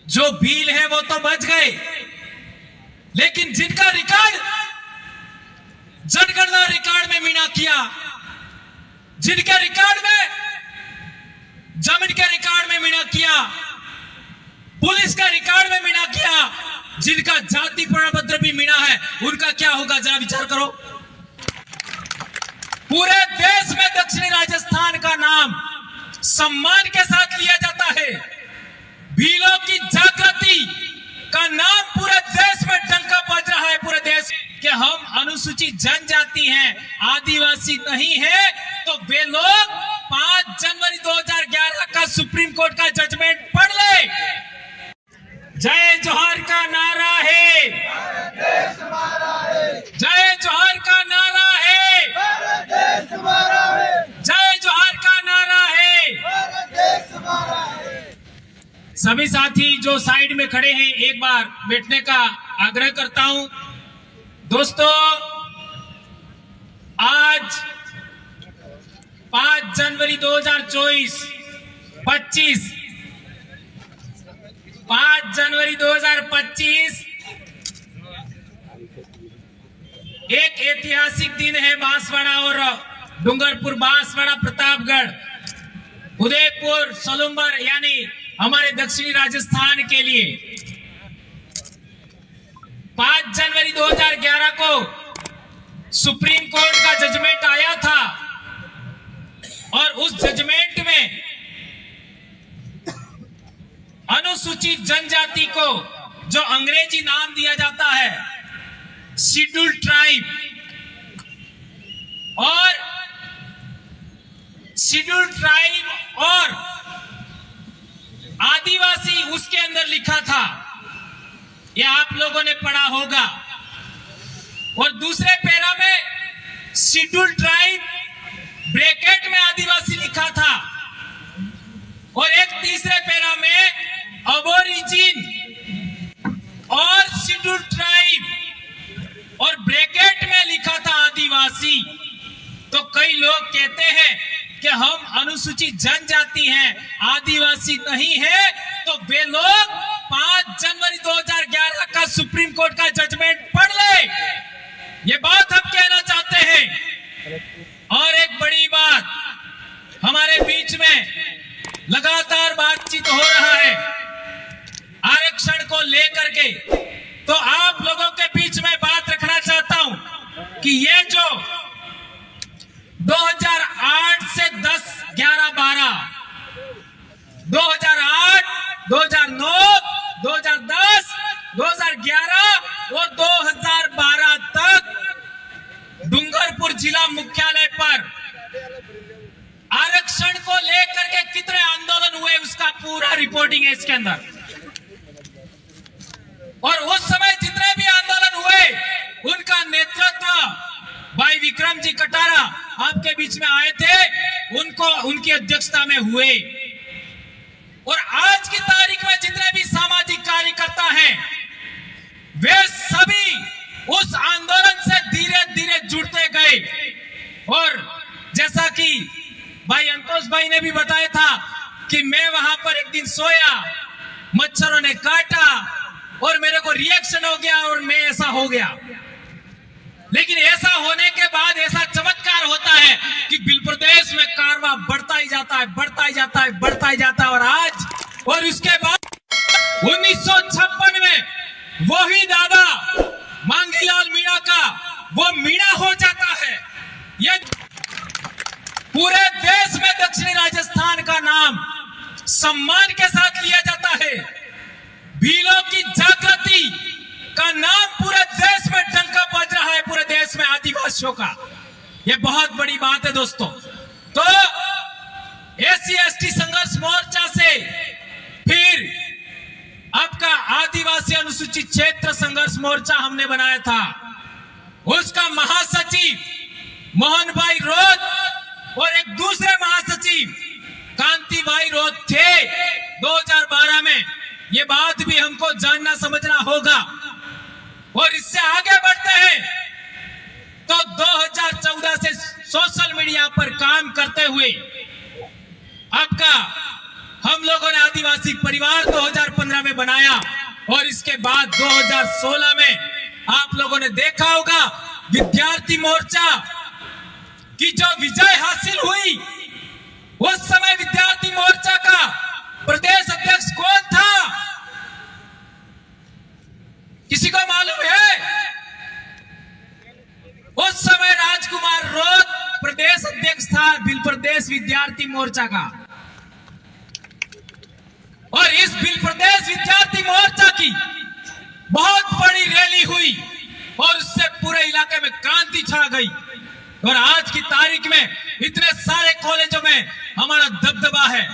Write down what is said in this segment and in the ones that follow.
जो भील है वो तो बच गए, लेकिन जिनका रिकॉर्ड जनगणना रिकॉर्ड में मीणा किया, जिनके रिकॉर्ड में, जमीन के रिकॉर्ड में मीणा किया, पुलिस के रिकॉर्ड में मीणा किया, जिनका जाति प्रमाण पत्र भी मीणा है, उनका क्या होगा जरा विचार करो। पूरे देश में दक्षिणी राजस्थान का नाम सम्मान के साथ लिया जाता है। भीलों की जागृति का नाम पूरे देश में डंका बज रहा है, पूरे देश कि हम अनुसूचित जनजाति हैं, आदिवासी नहीं है। तो वे लोग 5 जनवरी 2011 का सुप्रीम कोर्ट का जजमेंट पढ़ ले। जय जोहार का नारा है, जय जोहार का नारा है, जय जोहार का नारा है। सभी साथी जो साइड में खड़े हैं, एक बार बैठने का आग्रह करता हूं। दोस्तों, आज 5 जनवरी 2024 5 जनवरी 2025 एक ऐतिहासिक दिन है। बांसवाड़ा और डूंगरपुर, बांसवाड़ा, प्रतापगढ़, उदयपुर, सोलुम्बर यानी हमारे दक्षिणी राजस्थान के लिए 5 जनवरी 2011 को सुप्रीम कोर्ट का जजमेंट आया था और उस जजमेंट में अनुसूचित जनजाति को जो अंग्रेजी नाम दिया जाता है शेड्यूल ट्राइब, और शेड्यूल ट्राइब और आदिवासी उसके अंदर लिखा था, यह आप लोगों ने पढ़ा होगा। और दूसरे पैरा में शेड्यूल ट्राइब ब्रैकेट में आदिवासी लिखा था, और एक तीसरे पैरा में अबोरिजिन और शेड्यूल ट्राइब और ब्रैकेट में लिखा था आदिवासी। तो कई लोग कहते हैं कि हम अनुसूचित जनजाति हैं, आदिवासी नहीं है। तो वे लोग 5 जनवरी 2011 का सुप्रीम कोर्ट का जजमेंट पढ़ ले, ये बात हम कहना चाहते हैं। और एक बड़ी बात, हमारे बीच में लगातार बातचीत हो रहा है आरक्षण को लेकर के, तो आप लोगों के बीच में बात रखना चाहता हूं कि ये जो 2008 से 10, 11, 12, 2008, 2009, 2010, 2011 और 2012 तक डूंगरपुर जिला मुख्यालय पर आरक्षण को लेकर के कितने आंदोलन हुए, उसका पूरा रिपोर्टिंग है इसके अंदर। और उस समय जितने भी आंदोलन हुए उनका नेतृत्व भाई विक्रम जी कटारा आपके बीच में आए थे, उनकी अध्यक्षता में हुए। और आज की तारीख में जितने भी सामाजिक कार्यकर्ता हैं, वे सभी उस आंदोलन से धीरे धीरे जुड़ते गए। और जैसा कि भाई अंतोष भाई ने भी बताया था कि मैं वहां पर एक दिन सोया, मच्छरों ने काटा और मेरे को रिएक्शन हो गया और मैं ऐसा हो गया। लेकिन ऐसा होने के बाद ऐसा चमत्कार होता है कि बिल प्रदेश में कारवा बढ़ता ही जाता है, बढ़ता ही जाता है, बढ़ता ही जाता है। और आज और उसके बाद 1956 में वही दादा मांगीलाल मीणा का वो मीणा हो जाता है। ये पूरे देश में दक्षिणी राजस्थान का नाम सम्मान के साथ लिया जाता है। भीलों की जागृति का नाम पूरे देश में डंका बज रहा है, पूरे देश में आदिवासियों का। यह बहुत बड़ी बात है दोस्तों। तो SC/ST संघर्ष मोर्चा से फिर आपका आदिवासी अनुसूचित क्षेत्र संघर्ष मोर्चा हमने बनाया था। उसका महासचिव मोहन भाई रोज और एक दूसरे महासचिव कांति भाई रोज थे 2012 में। ये बात भी हमको जानना समझना होगा। और इससे आगे बढ़ते हैं तो 2014 से सोशल मीडिया पर काम करते हुए आपका हम लोगों ने आदिवासी परिवार 2015 में बनाया। बनाया। और इसके बाद 2016 में आप लोगों ने देखा होगा विद्यार्थी मोर्चा की जो विजय हासिल हुई, उस समय विद्यार्थी मोर्चा का प्रदेश अध्यक्ष कौन था? किसी को मालूम है? उस समय राजकुमार रोत प्रदेश अध्यक्ष था बिल प्रदेश विद्यार्थी मोर्चा का। और इस बिल प्रदेश विद्यार्थी मोर्चा की बहुत बड़ी रैली हुई और उससे पूरे इलाके में क्रांति छा गई। और आज की तारीख में इतने सारे कॉलेजों में हमारा दबदबा है।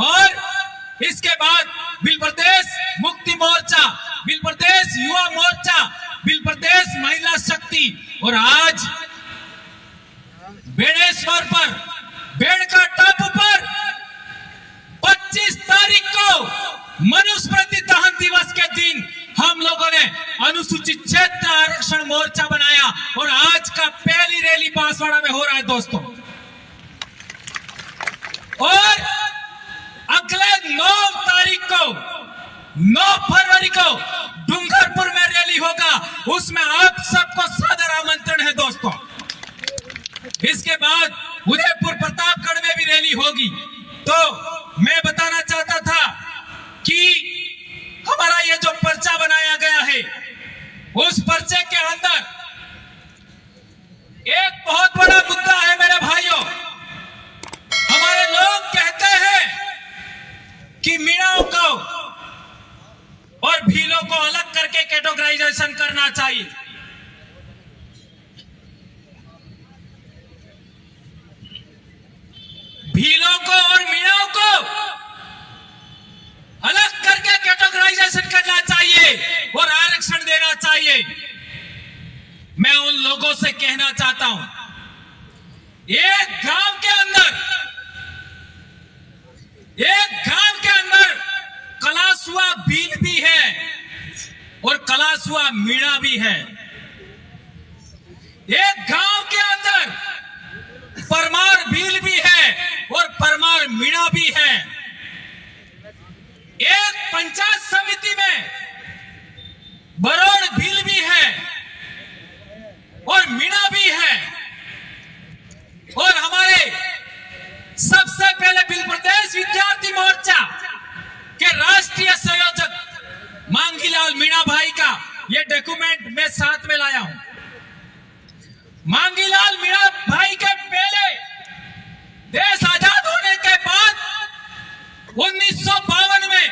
और इसके बाद बिल प्रदेश मुक्ति मोर्चा, बिल प्रदेश युवा मोर्चा, बिल प्रदेश महिला शक्ति, और आज बेड़ेश्वर पर, बेड़का टापू पर 25 तारीख को मनुस्मृति दहन दिवस के दिन हम लोगों ने अनुसूचित क्षेत्र आरक्षण मोर्चा बनाया। और आज का पहली रैली बांसवाड़ा में हो रहा है दोस्तों। और अगले 9 तारीख को, 9 फरवरी को डूंगरपुर में रैली होगा, उसमें आप सबको सादर आमंत्रण है दोस्तों। इसके बाद उदयपुर प्रतापगढ़ में भी रैली होगी। तो मैं बताना चाहता था कि हमारा ये जो पर्चा बनाया गया है, उस पर्चे के अंदर एक बहुत बड़ा मुद्दा है मेरे भाइयों। हमारे लोग कहते हैं कि मीणाओं को और भीलों को अलग करके कैटेगराइजेशन करना चाहिए। भीलों को और मीणाओं को अलग करके कैटेगराइजेशन करना चाहिए और आरक्षण देना चाहिए। मैं उन लोगों से कहना चाहता हूं, एक गांव के अंदर कलासुआ भील भी है और कलासुआ मीणा भी है। एक गांव के अंदर परमार भील भी है और परमार मीणा भी है। एक पंचायत समिति में बरोड़ भील भी है और मीणा भी है। और हमारे सबसे पहले बिल प्रदेश विद्यार्थी मोर्चा के राष्ट्रीय संयोजक मांगीलाल मीणा भाई का ये डॉक्यूमेंट मैं साथ में लाया हूं। मांगीलाल मीणा भाई के पहले देश आजाद होने के बाद 1952 में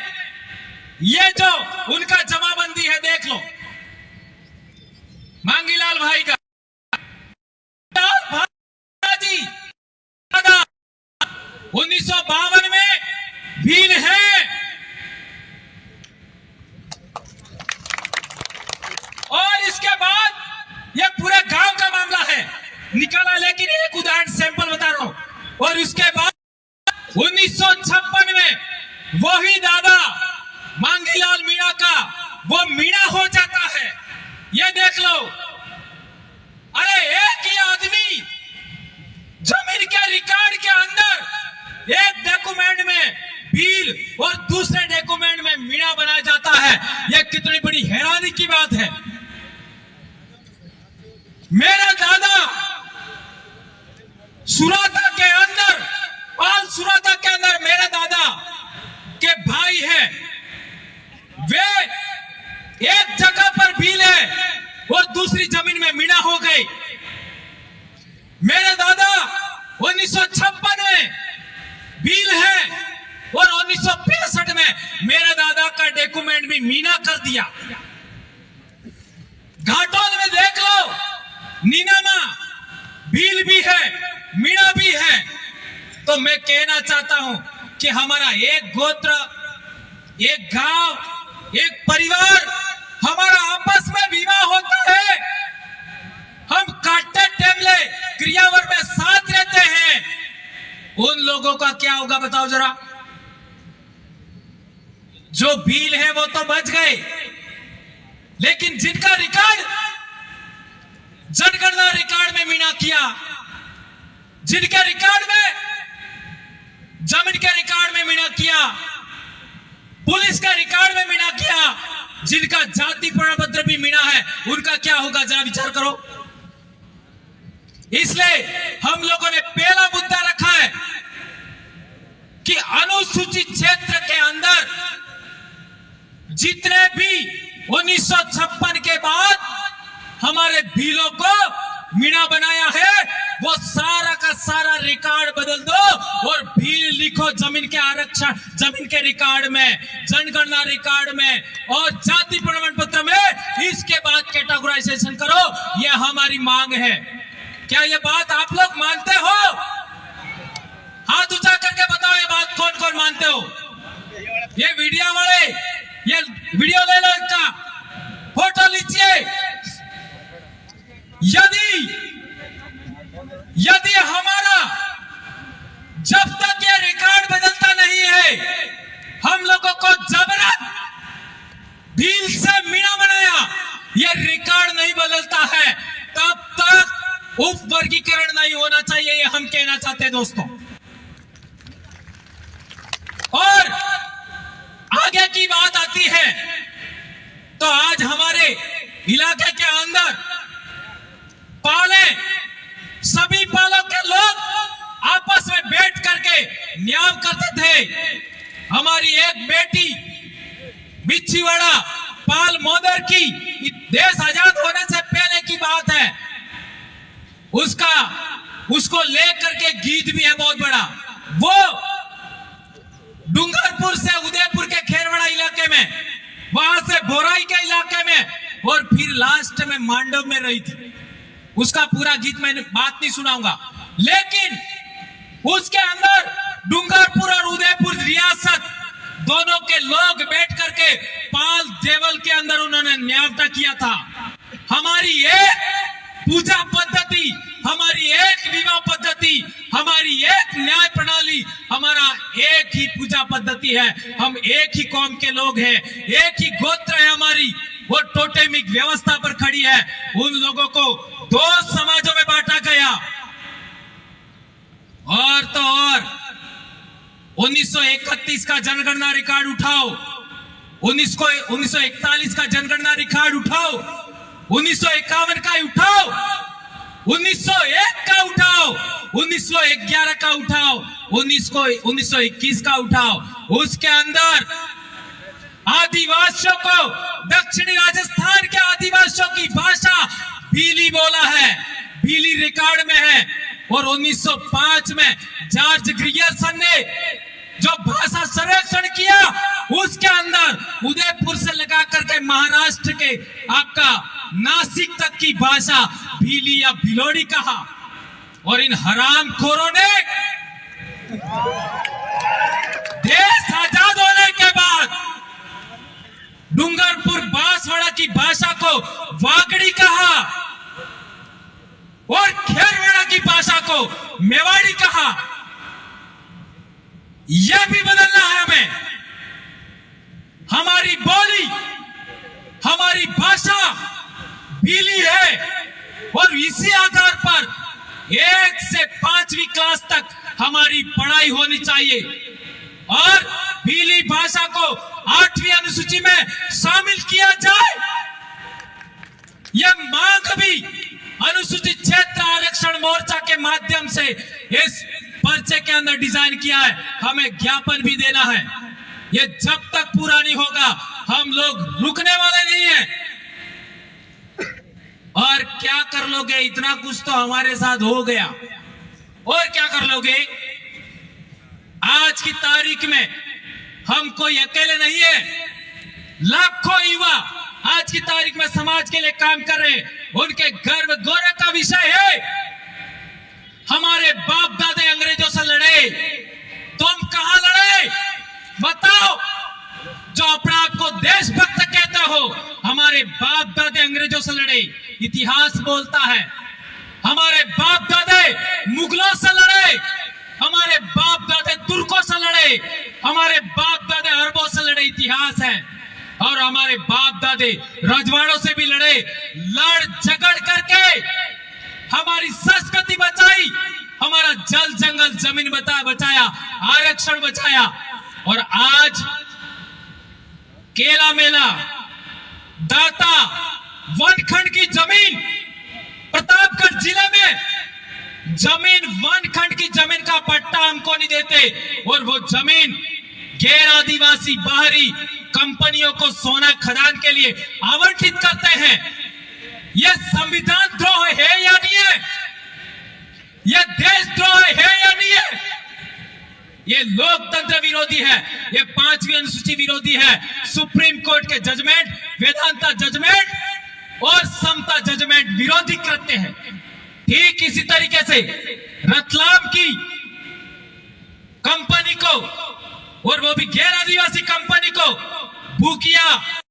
ये जो उनका जमाबंदी है देख लो, मांगीलाल भाई का। जी 1952 में भील है और इसके बाद ये पूरे गांव का मामला है निकाला, लेकिन एक उदाहरण सैंपल बता रहा हूं। और इसके बाद 1956 में वही दादा मांगीलाल मीणा का वो मीणा हो जाता है। ये देख लो, अरे एक ही आदमी जमीन के रिकॉर्ड के अंदर एक डॉक्यूमेंट में भील और दूसरे डॉक्यूमेंट में मीणा बनाया जाता है। यह कितनी बड़ी हैरानी की बात है। मेरा दादा सुराता के अंदर, पाल सुराता के अंदर मेरे दादा के भाई है, वे एक जगह पर भील है और दूसरी जमीन में मीणा हो गए। मेरे दादा 1956 में भील है और 1965 में मेरे दादा का डॉक्यूमेंट भी मीणा कर दिया। घाटोल में देख लो, नीनामा भील भी है, मीणा भी है। तो मैं कहना चाहता हूं कि हमारा एक गोत्र, एक गांव, एक परिवार, हमारा आपस में विवाह होता है, हम काटे टेमले क्रियावर में साथ रहते हैं। उन लोगों का क्या होगा बताओ जरा। जो भील है वो तो बच गए, लेकिन जिनका रिकॉर्ड जनगणना रिकॉर्ड में मीणा किया, जिनके रिकॉर्ड में, जमीन के रिकॉर्ड में मीणा किया, पुलिस के रिकॉर्ड में मीणा जिनका जाति प्रमाण पत्र भी मिला है, उनका क्या होगा, जरा विचार करो। इसलिए हम लोगों ने पहला मुद्दा रखा है कि अनुसूचित क्षेत्र के अंदर जितने भी 1956 के बाद हमारे भीलों को मीणा बनाया है, वो सारा का सारा रिकॉर्ड बदल दो और भील लिखो जमीन के आरक्षण, जमीन के रिकॉर्ड में, जनगणना रिकॉर्ड में और जाति प्रमाण पत्र में। इसके बाद कैटेगराइजेशन करो, यह हमारी मांग है। क्या ये बात आप लोग मानते हो? हाथ ऊंचा करके बताओ, ये बात कौन कौन मानते हो? ये वीडियो वाले, ये वीडियो ले लो, इनका फोटो लीजिए। यदि हमारा जब तक ये रिकॉर्ड बदलता नहीं है, हम लोगों को जबरन भील से मीणा बनाया, ये रिकॉर्ड नहीं बदलता है, तब तक उप वर्गीकरण नहीं होना चाहिए, ये हम कहना चाहते हैं दोस्तों। और आगे की बात आती है तो आज हमारे इलाके के अंदर पाले, सभी पालों के लोग आपस में बैठ करके न्याय करते थे। हमारी एक बेटी बिच्छीवाड़ा पाल मोदर की, देश आजाद होने से पहले की बात है, उसको लेकर के गीत भी है बहुत बड़ा। वो डूंगरपुर से उदयपुर के खेरवाड़ा इलाके में, वहां से बोराई के इलाके में और फिर लास्ट में मांडव में रही थी। उसका पूरा गीत मैंने बात नहीं सुनाऊंगा, लेकिन उसके अंदर डूंगरपुर और उदयपुर रियासत दोनों के लोग बैठ करके पाल देवल के अंदर उन्होंने न्यायता किया था। हमारी एक पूजा पद्धति, हमारी एक विवाह पद्धति, हमारी एक न्याय प्रणाली, हमारा एक ही पूजा पद्धति है। हम एक ही कौम के लोग हैं, एक ही गोत्र है हमारी, वो टोटेमिक व्यवस्था पर खड़ी है। उन लोगों को दो समाजों में बांटा गया। और तो और 1931 का जनगणना रिकॉर्ड उठाओ, 1941 का जनगणना रिकॉर्ड उठाओ, 1951 का उठाओ, 1901 का उठाओ, 1911 का उठाओ, 1921 का उठाओ। उसके अंदर आदिवासियों को, दक्षिणी राजस्थान के आदिवासियों की भाषा भीली बोला है, भीली रिकॉर्ड में है। और 1905 में जॉर्ज ग्रियर्सन ने जो भाषा सर्वेक्षण किया, उसके अंदर उदयपुर से लगा करके महाराष्ट्र के आपका नासिक तक की भाषा भीली या भिलोड़ी कहा। और इन हरामखोरों ने देश आजाद होने के बाद डूंगरपुर बांसवाड़ा की भाषा को वागड़ी कहा और खेरवाड़ा की भाषा को मेवाड़ी कहा। यह भी बदलना है हमें। हमारी बोली, हमारी भाषा भीली है और इसी आधार पर 1 से 5वीं क्लास तक हमारी पढ़ाई होनी चाहिए। और भीली भाषा को 8वीं अनुसूची में शामिल किया जाए। यह मांग भी अनुसूचित क्षेत्र आरक्षण मोर्चा के माध्यम से इस पर्चे के अंदर डिजाइन किया है। हमें ज्ञापन भी देना है। ये जब तक पूरा नहीं होगा, हम लोग रुकने वाले नहीं हैं। और क्या कर लोगे? इतना कुछ तो हमारे साथ हो गया। और क्या कर लोगे? आज की तारीख में हम कोई अकेले नहीं है, लाखों युवा आज की तारीख में समाज के लिए काम कर रहे हैं। उनके गर्व गौरव का विषय है, हमारे बाप दादे अंग्रेजों से लड़े, तुम कहां लड़े बताओ? जो अपने आप को देशभक्त कहते हो, हमारे बाप दादे अंग्रेजों से लड़े। इतिहास बोलता है हमारे बाप दादे मुगलों से लड़े, हमारे बाप दादे तुर्कों से लड़े, हमारे बाप दादे अरबों से लड़े। इतिहास है। और हमारे बाप दादे रजवाड़ों से भी लड़े। लड़ झगड़ करके हमारी संस्कृति बचाई, हमारा जल जंगल जमीन बचाया, आरक्षण बचाया। और आज केला मेला दाता वनखंड की जमीन प्रतापगढ़ जिले में जमीन वनखंड की जमीन का पट्टा हमको नहीं देते और वो जमीन गैर आदिवासी बाहरी कंपनियों को सोना खदान के लिए आवंटित करते हैं। यह संविधान द्रोह है या नहीं है? यह देशद्रोह है या नहीं है? ये लोकतंत्र विरोधी है, ये 5वीं अनुसूची विरोधी है। सुप्रीम कोर्ट के जजमेंट, वेदांता जजमेंट और समता जजमेंट विरोधी करते हैं। ठीक इसी तरीके से रतलाम की कंपनी को, और वो भी गैर आदिवासी कंपनी को, भूकिया